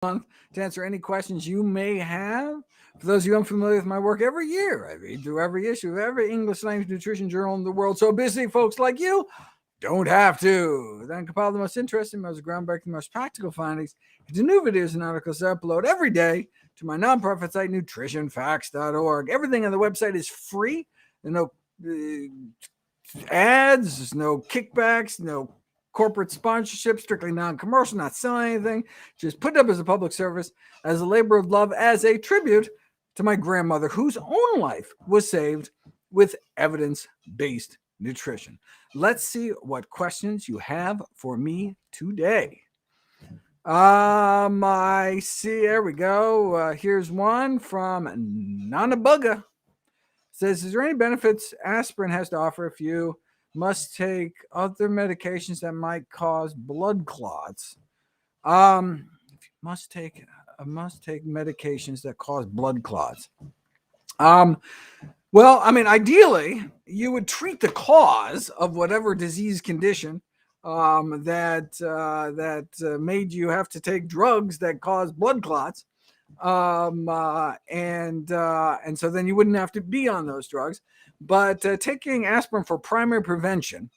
month to answer any questions you may have. For those of you unfamiliar with my work, every year I read through every issue of every English language nutrition journal in the world. So busy folks like you don't have to. Then compile the most interesting, most groundbreaking, most practical findings into new videos and articles that I upload every day to my nonprofit site, NutritionFacts.org. Everything on the website is free. There's no ads, there's no kickbacks, no corporate sponsorship, strictly non-commercial, not selling anything, just put it up as a public service, as a labor of love, as a tribute to my grandmother, whose own life was saved with evidence-based nutrition. Let's see what questions you have for me today. I see, there we go. Here's one from Nanabuga. Says, is there any benefits aspirin has to offer if you must take other medications that might cause blood clots? If you must take medications that cause blood clots. Well, I mean, ideally, you would treat the cause of whatever disease condition that made you have to take drugs that cause blood clots. And so then you wouldn't have to be on those drugs. But taking aspirin for primary prevention,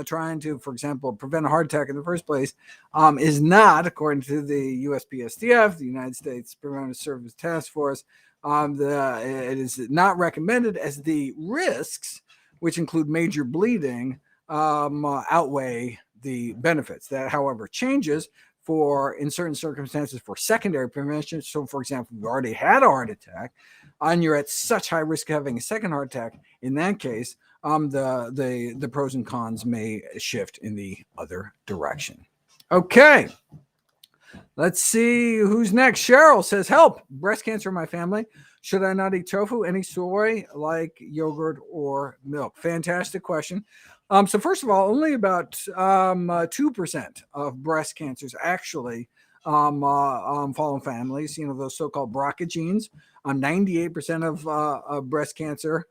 trying to, for example, prevent a heart attack in the first place, is not, according to the USPSTF, the United States Preventive Services Task Force, it is not recommended, as the risks, which include major bleeding, outweigh the benefits. That, however, changes in certain circumstances for secondary prevention. So, for example, if you already had a heart attack and you're at such high risk of having a second heart attack, in that case, the pros and cons may shift in the other direction. Okay. Let's see who's next. Cheryl says, help, breast cancer in my family. Should I not eat tofu, any soy, like yogurt or milk? Fantastic question. So first of all, only about 2% of breast cancers actually fall in families, those so-called BRCA genes. 98% of breast cancer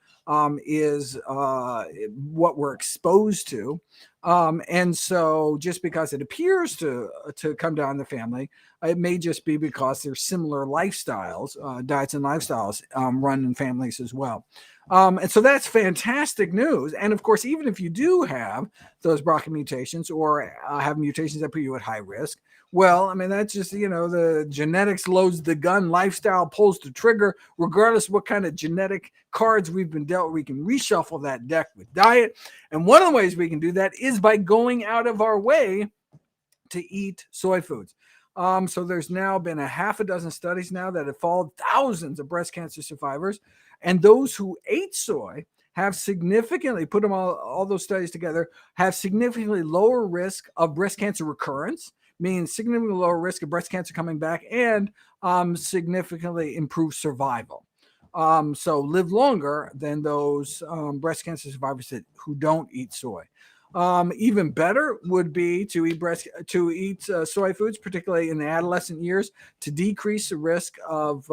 is what we're exposed to. And so just because it appears to come down the family, it may just be because there's similar lifestyles, diets and lifestyles run in families as well. And so that's fantastic news. And of course, even if you do have those BRCA mutations or have mutations that put you at high risk, well, I mean, that's just, the genetics loads the gun, lifestyle pulls the trigger. Regardless of what kind of genetic cards we've been dealt, we can reshuffle that deck with diet. And one of the ways we can do that is by going out of our way to eat soy foods. So there's now been a half a dozen studies now that have followed thousands of breast cancer survivors. And those who ate soy have significantly, put them all those studies together, have significantly lower risk of breast cancer recurrence, means significantly lower risk of breast cancer coming back, and significantly improved survival. So live longer than those breast cancer survivors who don't eat soy. Even better would be to eat soy foods, particularly in the adolescent years, to decrease the risk of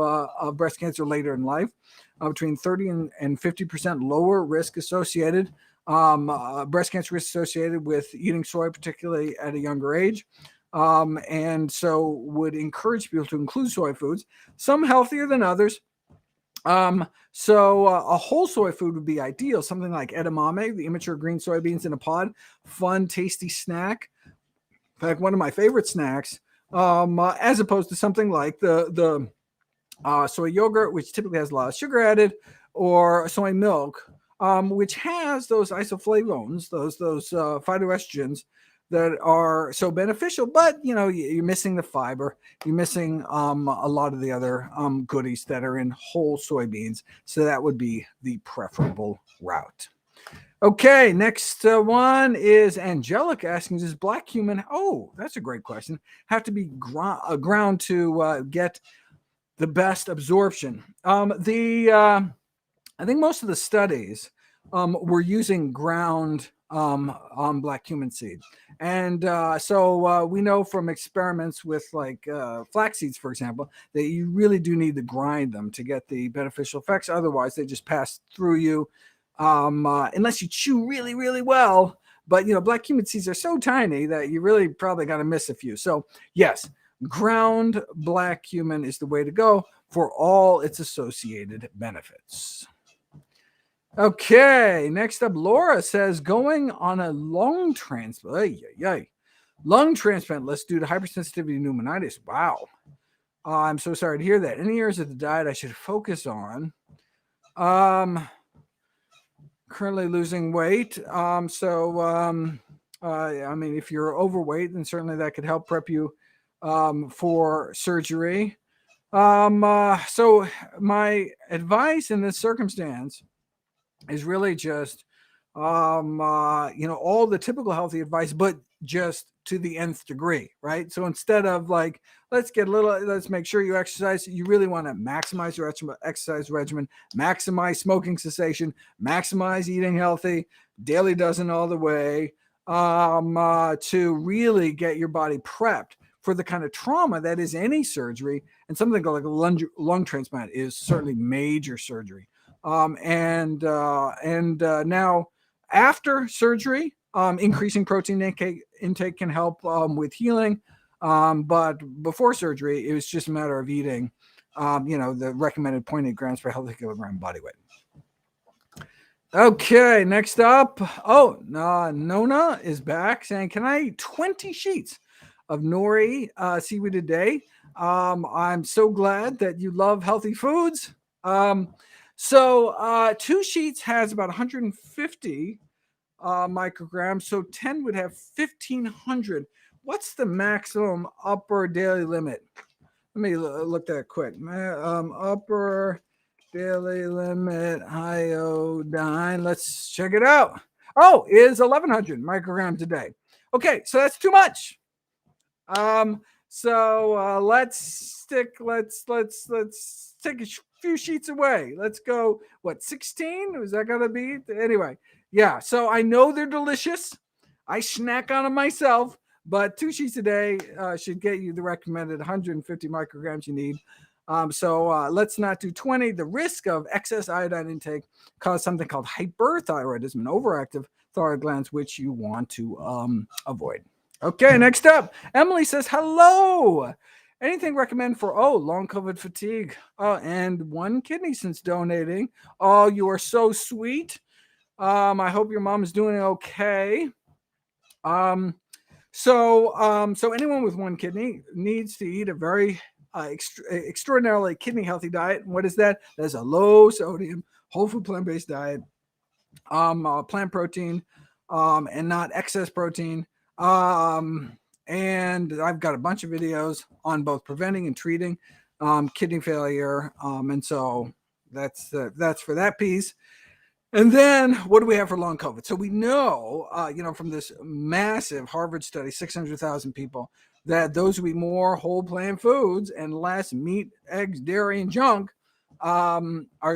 breast cancer later in life. Between 30 and 50% lower risk associated, breast cancer risk associated with eating soy, particularly at a younger age. And so would encourage people to include soy foods, some healthier than others. So a whole soy food would be ideal, something like edamame, the immature green soybeans in a pod, fun, tasty snack. In fact, one of my favorite snacks, as opposed to something like the soy yogurt, which typically has a lot of sugar added, or soy milk, which has those isoflavones, those phytoestrogens that are so beneficial, but you're missing the fiber, you're missing a lot of the other goodies that are in whole soybeans. So that would be the preferable route. Okay, next one is Angelic asking, does black cumin, that's a great question, have to be ground to get the best absorption? I think most of the studies were using ground black cumin seed. And so we know from experiments with like flax seeds, for example, that you really do need to grind them to get the beneficial effects. Otherwise, they just pass through you unless you chew really, really well. But, black cumin seeds are so tiny that you really probably got to miss a few. So, yes, ground black cumin is the way to go for all its associated benefits. Okay, next up, Laura says going on a lung transplant. Lung transplant, let's do the hypersensitivity pneumonitis. Wow. I'm so sorry to hear that. Any areas of the diet I should focus on? Currently losing weight. I mean, if you're overweight, then certainly that could help prep you for surgery. So my advice in this circumstance is really just, all the typical healthy advice, but just to the nth degree, right? So instead of like, let's make sure you exercise, you really want to maximize your exercise regimen, maximize smoking cessation, maximize eating healthy, daily dozen all the way, to really get your body prepped for the kind of trauma that is any surgery. And something like a lung transplant is certainly major surgery. Now after surgery, increasing protein intake can help with healing. But before surgery, it was just a matter of eating, the recommended 0.8 grams per healthy kilogram body weight. Okay, next up. Nona is back saying, can I eat 20 sheets of nori seaweed a day? I'm so glad that you love healthy foods. So 2 sheets has about 150 micrograms. So 10 would have 1,500. What's the maximum upper daily limit? Let me look that quick. Upper daily limit iodine. Let's check it out. Is 1,100 micrograms a day. Okay, so that's too much. Let's take a few sheets away. Let's go, 16? Was that gonna be? Anyway, yeah. So I know they're delicious. I snack on them myself, but 2 sheets a day should get you the recommended 150 micrograms you need. Let's not do 20. The risk of excess iodine intake causes something called hyperthyroidism, an overactive thyroid glands, which you want to avoid. Okay, next up, Emily says, hello. Anything recommend for, long COVID fatigue? And 1 kidney since donating. Oh, you are so sweet. I hope your mom is doing okay. So anyone with 1 kidney needs to eat a very extraordinarily kidney healthy diet. What is that? That's a low sodium, whole food plant-based diet, plant protein, and not excess protein. And I've got a bunch of videos on both preventing and treating kidney failure. And so that's for that piece. And then what do we have for long COVID? So we know, from this massive Harvard study, 600,000 people, that those who eat more whole plant foods and less meat, eggs, dairy, and junk are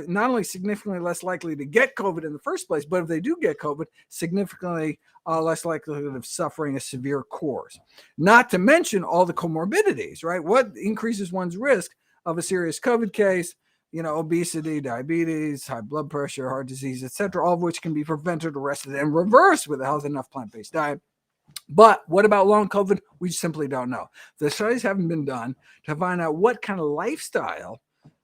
not only significantly less likely to get COVID in the first place, but if they do get COVID, significantly less likelihood of suffering a severe course. Not to mention all the comorbidities, right? What increases one's risk of a serious COVID case? Obesity, diabetes, high blood pressure, heart disease, etc., all of which can be prevented, arrested, and reversed with a healthy enough plant-based diet. But what about long COVID? We simply don't know. The studies haven't been done to find out what kind of lifestyle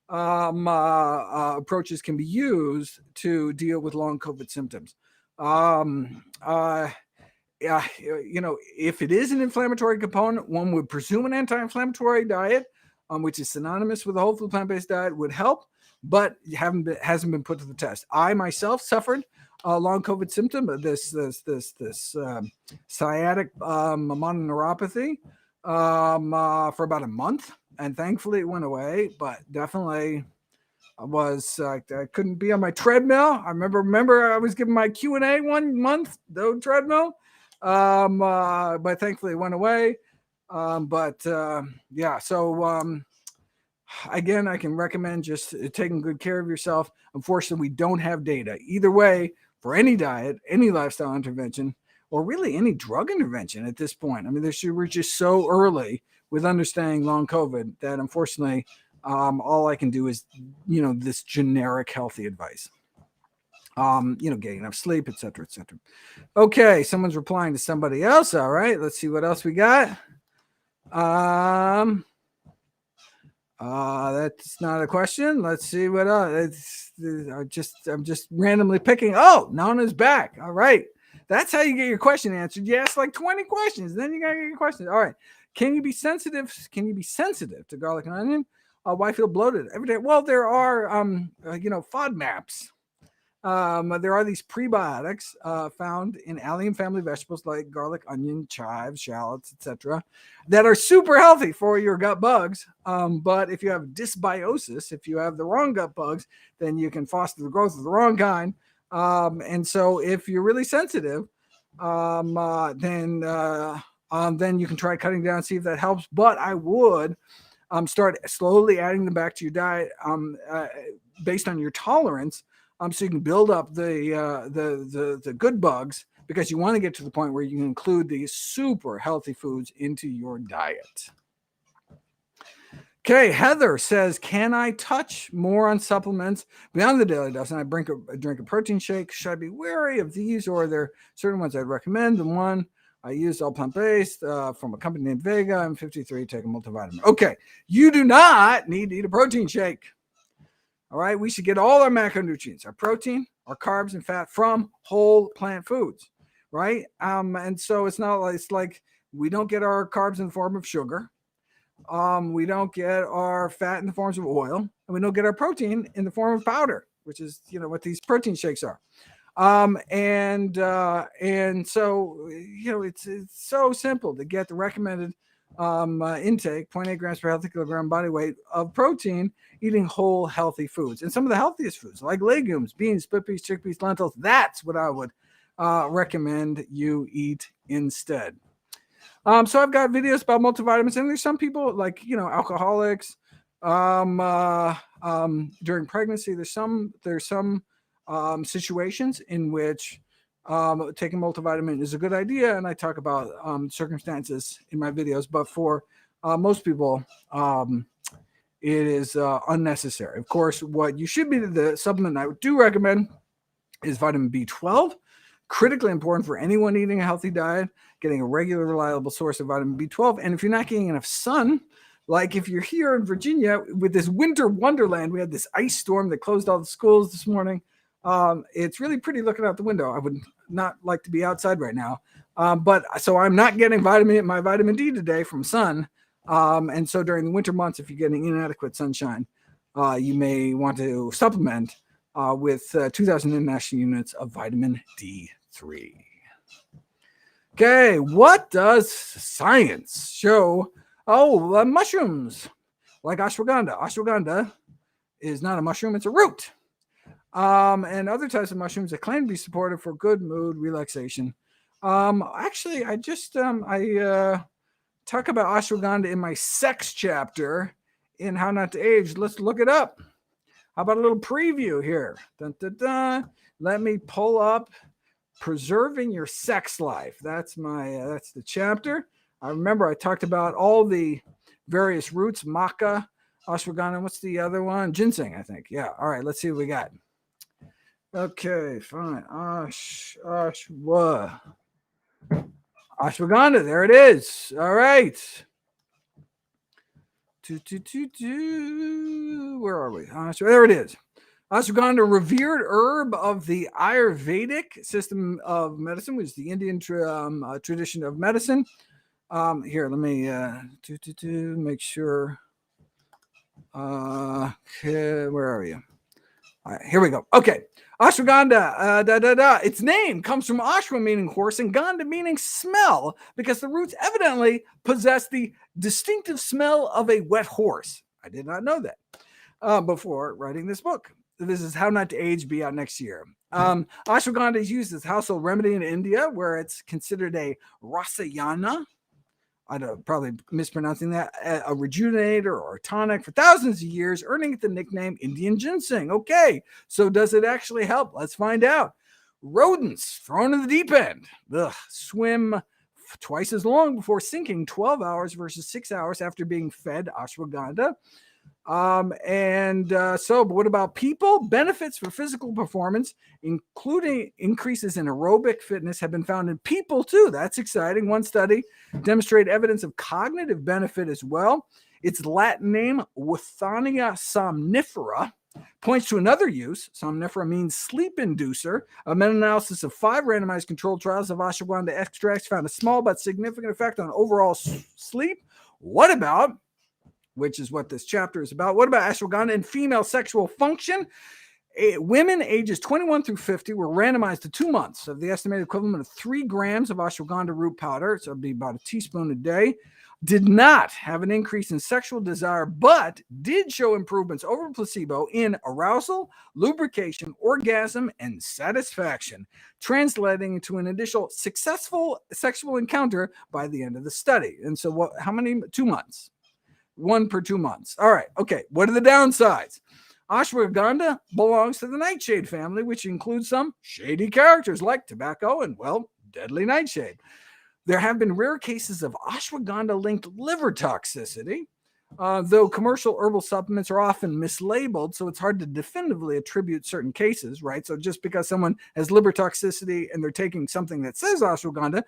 approaches can be used to deal with long COVID symptoms. If it is an inflammatory component, one would presume an anti-inflammatory diet, which is synonymous with a whole food plant-based diet, would help, but hasn't been put to the test. I myself suffered a long COVID symptom, this sciatic mononeuropathy for about a month, and thankfully it went away. But definitely, I couldn't be on my treadmill. I remember I was given my Q&A 1 month, no treadmill, but thankfully it went away. Again, I can recommend just taking good care of yourself. Unfortunately, we don't have data either way for any diet, any lifestyle intervention, or really any drug intervention at this point. I mean, we're just so early with understanding long COVID that unfortunately, all I can do is, this generic healthy advice. Getting enough sleep, et cetera, et cetera. Okay, someone's replying to somebody else. All right, let's see what else we got. That's not a question. Let's see what I'm just randomly picking. Oh, Nona's back. All right. That's how you get your question answered. You ask like 20 questions, then you gotta get your questions. All right. Can you be sensitive to garlic and onion? Why feel bloated every day? Well, there are FODMAPs. There are these prebiotics found in allium family vegetables like garlic, onion, chives, shallots, etc., that are super healthy for your gut bugs. But if you have dysbiosis, if you have the wrong gut bugs, then you can foster the growth of the wrong kind. And so, if you're really sensitive, then you can try cutting down, see if that helps. But I would start slowly adding them back to your diet based on your tolerance. So you can build up the good bugs, because you want to get to the point where you can include these super healthy foods into your diet. Okay, Heather says, can I touch more on supplements beyond the daily dose? And I drink a protein shake. Should I be wary of these, or are there certain ones I'd recommend? The one I use all plant-based from a company named Vega. I'm 53, take a multivitamin. Okay, you do not need to eat a protein shake. All right, we should get all our macronutrients, our protein, our carbs, and fat from whole plant foods, right? And so it's like we don't get our carbs in the form of sugar. We don't get our fat in the forms of oil, and we don't get our protein in the form of powder, which is what these protein shakes are. And so it's so simple to get the recommended intake, 0.8 grams per healthy kilogram body weight of protein, eating whole healthy foods. And some of the healthiest foods like legumes, beans, split peas, chickpeas, lentils, that's what I would recommend you eat instead. So I've got videos about multivitamins, and there's some people like alcoholics during pregnancy. There's some situations in which taking multivitamin is a good idea, and I talk about circumstances in my videos. But for most people, it is unnecessary. Of course, what you should be, the supplement I do recommend is vitamin B12. Critically important for anyone eating a healthy diet, getting a regular, reliable source of vitamin B12. And if you're not getting enough sun, like if you're here in Virginia with this winter wonderland, we had this ice storm that closed all the schools this morning. It's really pretty looking out the window. I would not like to be outside right now. But so I'm not getting my vitamin D today from sun. And so during the winter months, if you're getting inadequate sunshine, you may want to supplement with 2,000 international units of vitamin D3. Okay, what does science show? Mushrooms like ashwaganda. Ashwaganda is not a mushroom, it's a root. And other types of mushrooms that claim to be supportive for good mood relaxation. Actually, I talk about ashwaganda in my sex chapter in How Not to Age. Let's look it up. How about a little preview here? Dun, dun, dun. Let me pull up Preserving Your Sex Life. That's the chapter. I remember I talked about all the various roots, maca, ashwagandha. What's the other one? Ginseng, I think. Yeah. All right. Let's see what we got. Okay, fine. Ashwagandha. There it is. All right. Where are we? There it is. Ashwagandha, revered herb of the Ayurvedic system of medicine, which is the Indian tradition of medicine. Here, let me make sure. Okay, where are you? All right, here we go. Okay. Ashwagandha, its name comes from ashwa meaning horse and gandha meaning smell, because the roots evidently possess the distinctive smell of a wet horse. I did not know that before writing this book. This is How Not to Age, be out next year. Ashwagandha is used as a household remedy in India, where it's considered a rasayana. I'm probably mispronouncing that, a rejuvenator or a tonic for thousands of years, earning it the nickname Indian ginseng. Okay, so does it actually help? Let's find out. Rodents thrown in the deep end. Swim twice as long before sinking, 12 hours versus 6 hours after being fed ashwagandha. But what about people? Benefits for physical performance, including increases in aerobic fitness, have been found in people too. That's exciting. One study demonstrated evidence of cognitive benefit as well. Its Latin name, Withania somnifera, points to another use. Somnifera means sleep inducer. A meta-analysis of 5 randomized controlled trials of ashwagandha extracts found a small but significant effect on overall sleep. What about, which is what this chapter is about, what about ashwagandha in female sexual function? Women ages 21 through 50 were randomized to 2 months of the estimated equivalent of 3 grams of ashwagandha root powder, so it'd be about a teaspoon a day, did not have an increase in sexual desire, but did show improvements over placebo in arousal, lubrication, orgasm, and satisfaction, translating into an additional successful sexual encounter by the end of the study. And so how many? 2 months. 1 per 2 months. All right. Okay. What are the downsides? Ashwagandha belongs to the nightshade family, which includes some shady characters like tobacco and, well, deadly nightshade. There have been rare cases of ashwagandha-linked liver toxicity, though commercial herbal supplements are often mislabeled, so it's hard to definitively attribute certain cases, right? So just because someone has liver toxicity and they're taking something that says ashwagandha,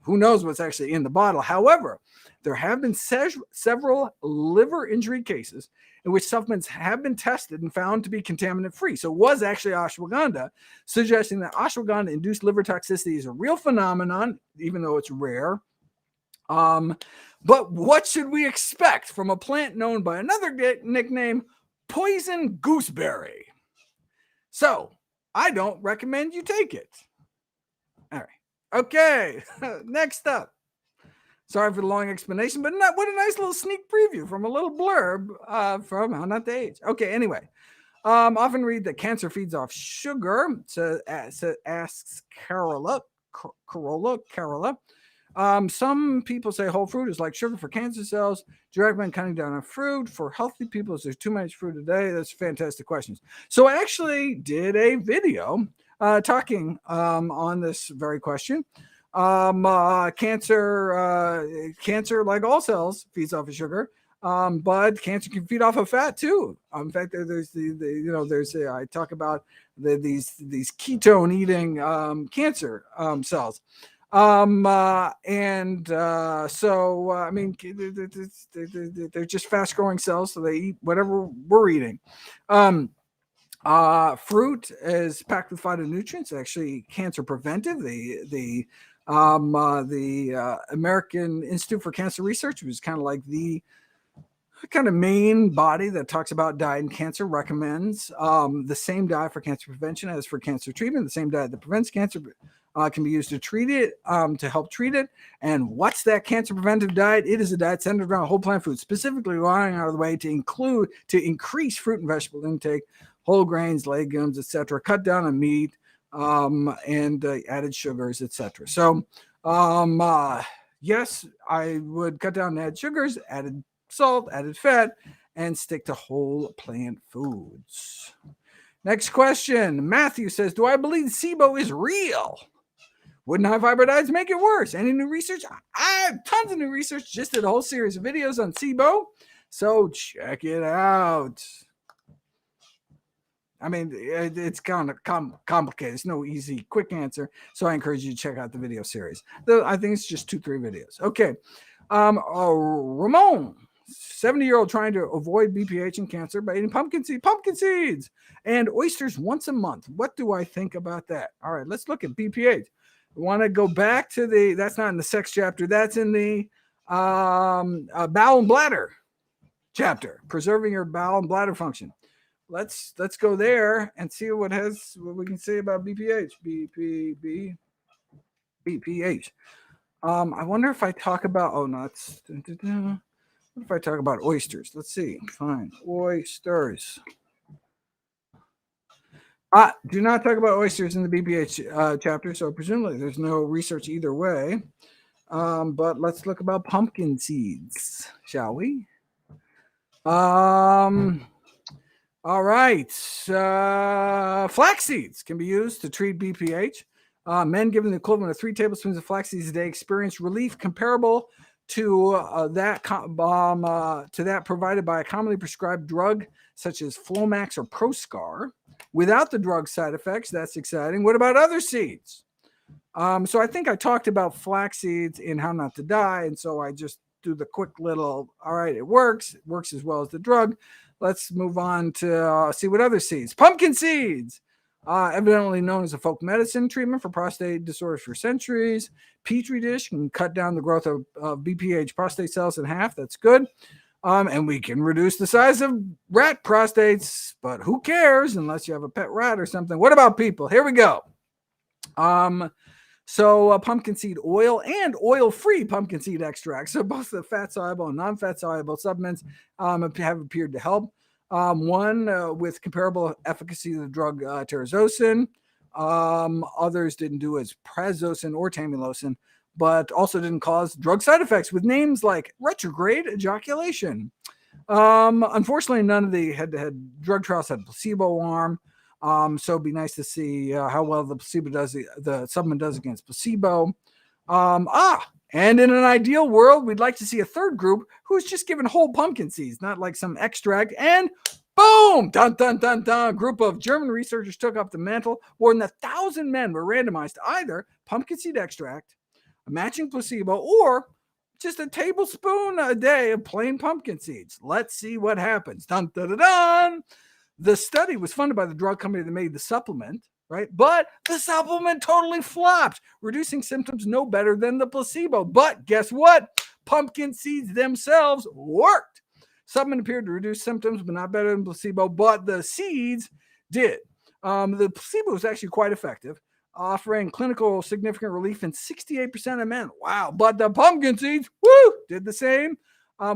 who knows what's actually in the bottle. However, there have been several liver injury cases in which supplements have been tested and found to be contaminant-free. So it was actually ashwagandha, suggesting that ashwagandha-induced liver toxicity is a real phenomenon, even though it's rare. But what should we expect from a plant known by another nickname, poison gooseberry? So I don't recommend you take it. All right. Okay, next up. Sorry for the long explanation, but what a nice little sneak preview from a little blurb from How Not to Age. Okay, anyway. Often read that cancer feeds off sugar, asks Carola. Some people say whole fruit is like sugar for cancer cells. Do you recommend cutting down on fruit? For healthy people, is there too much fruit a day? That's fantastic questions. So I actually did a video talking on this very question. Cancer, like all cells, feeds off of sugar, but cancer can feed off of fat too. In fact, I talk about these ketone eating cancer cells. They're just fast growing cells, so they eat whatever we're eating. Fruit is packed with phytonutrients, actually cancer preventive. The American Institute for Cancer Research, which is kind of like the kind of main body that talks about diet and cancer, recommends the same diet for cancer prevention as for cancer treatment. The same diet that prevents cancer can be used to treat it, to help treat it. And what's that cancer preventive diet? It is a diet centered around whole plant foods, specifically going out of the way to increase fruit and vegetable intake, whole grains, legumes, etc. Cut down on meat, and added sugars, etc. So, yes, I would cut down on added sugars, added salt, added fat, and stick to whole plant foods. Next question. Matthew says, do I believe SIBO is real? Wouldn't high fiber diets make it worse? Any new research? I have tons of new research. Just did a whole series of videos on SIBO, so check it out. I mean, it's kind of complicated. It's no easy, quick answer. So I encourage you to check out the video series. I think it's just 2-3 videos. Okay. Ramon, 70-year-old trying to avoid BPH and cancer by eating pumpkin seeds and oysters once a month. What do I think about that? All right, let's look at BPH. We want to go back to that's not in the sex chapter. That's in the bowel and bladder chapter, preserving your bowel and bladder function. Let's go there and see what we can say about BPH. BPH. I wonder if I talk about what if I talk about oysters? Let's see. Fine. Oysters. Do not talk about oysters in the BPH chapter, so presumably there's no research either way. But let's look about pumpkin seeds, shall we? All right. Flax seeds can be used to treat BPH. Men given the equivalent of 3 tablespoons of flax seeds a day experience relief comparable to that provided by a commonly prescribed drug such as Flomax or Proscar without the drug side effects. That's exciting. What about other seeds? So I think I talked about flax seeds in How Not to Die, and so I just do the quick little, all right, it works as well as the drug. Let's move on to see what other seeds. Pumpkin seeds, evidently known as a folk medicine treatment for prostate disorders for centuries. Petri dish can cut down the growth of BPH prostate cells in half. That's good. And we can reduce the size of rat prostates, but who cares unless you have a pet rat or something. What about people? Here we go. So pumpkin seed oil and oil-free pumpkin seed extract. So both the fat-soluble and non-fat-soluble supplements have appeared to help. One with comparable efficacy to the drug terazosin. Others didn't do as prazosin or tamsulosin, but also didn't cause drug side effects with names like retrograde ejaculation. Unfortunately, none of the head-to-head drug trials had a placebo arm. So it'd be nice to see how well the supplement does against placebo. And in an ideal world, we'd like to see a third group who's just given whole pumpkin seeds, not like some extract. And boom, dun, dun, dun, dun. A group of German researchers took up the mantle. More than 1,000 men were randomized to either pumpkin seed extract, a matching placebo, or just a tablespoon a day of plain pumpkin seeds. Let's see what happens. Dun, dun, dun, dun. The study was funded by the drug company that made the supplement, right? But the supplement totally flopped, reducing symptoms no better than the placebo. But guess what? Pumpkin seeds themselves worked. Supplement appeared to reduce symptoms, but not better than placebo, but the seeds did. The placebo was actually quite effective, offering clinical significant relief in 68% of men. Wow. But the pumpkin seeds, did the same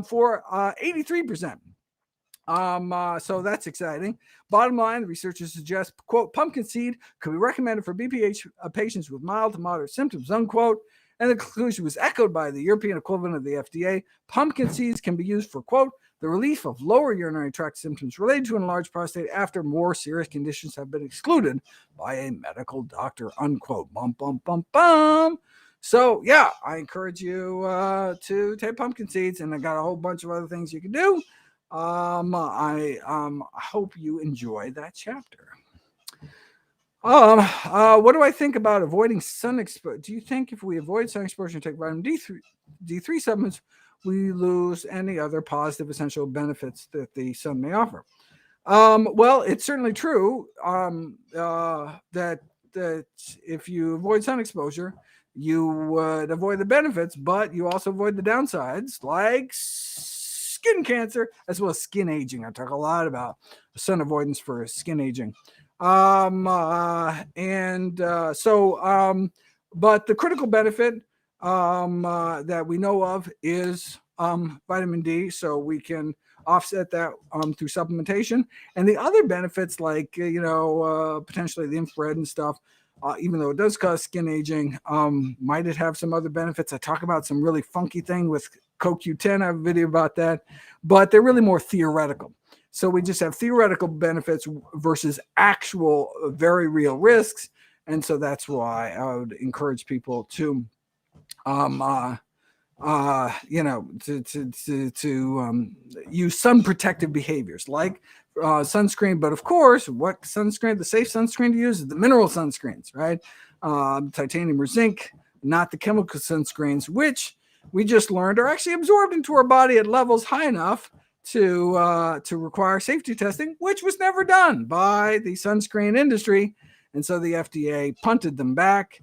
for 83%. So that's exciting. Bottom line, the researchers suggest, quote, pumpkin seed could be recommended for BPH patients with mild to moderate symptoms, unquote. And the conclusion was echoed by the European equivalent of the FDA. Pumpkin seeds can be used for, quote, the relief of lower urinary tract symptoms related to enlarged prostate after more serious conditions have been excluded by a medical doctor, unquote. Bum, bum, bum, bum. So, yeah, I encourage you to take pumpkin seeds, and I got a whole bunch of other things you can do. I hope you enjoy that chapter. What do I think about avoiding sun exposure? Do you think if we avoid sun exposure and take vitamin D3 supplements, we lose any other positive essential benefits that the sun may offer? Well, it's certainly true that if you avoid sun exposure, you would avoid the benefits, but you also avoid the downsides, like skin cancer, as well as skin aging. I talk a lot about sun avoidance for skin aging. But the critical benefit that we know of is vitamin D, so we can offset that through supplementation. And the other benefits, like potentially the infrared and stuff, even though it does cause skin aging, might it have some other benefits? I talk about some really funky thing with CoQ10. I have a video about that, but they're really more theoretical. So we just have theoretical benefits versus actual very real risks. And so that's why I would encourage people to, use sun protective behaviors like sunscreen. But of course, what sunscreen, the safe sunscreen to use is the mineral sunscreens, right? Titanium or zinc, not the chemical sunscreens, which we just learned are actually absorbed into our body at levels high enough to require safety testing, which was never done by the sunscreen industry. And so the FDA punted them back.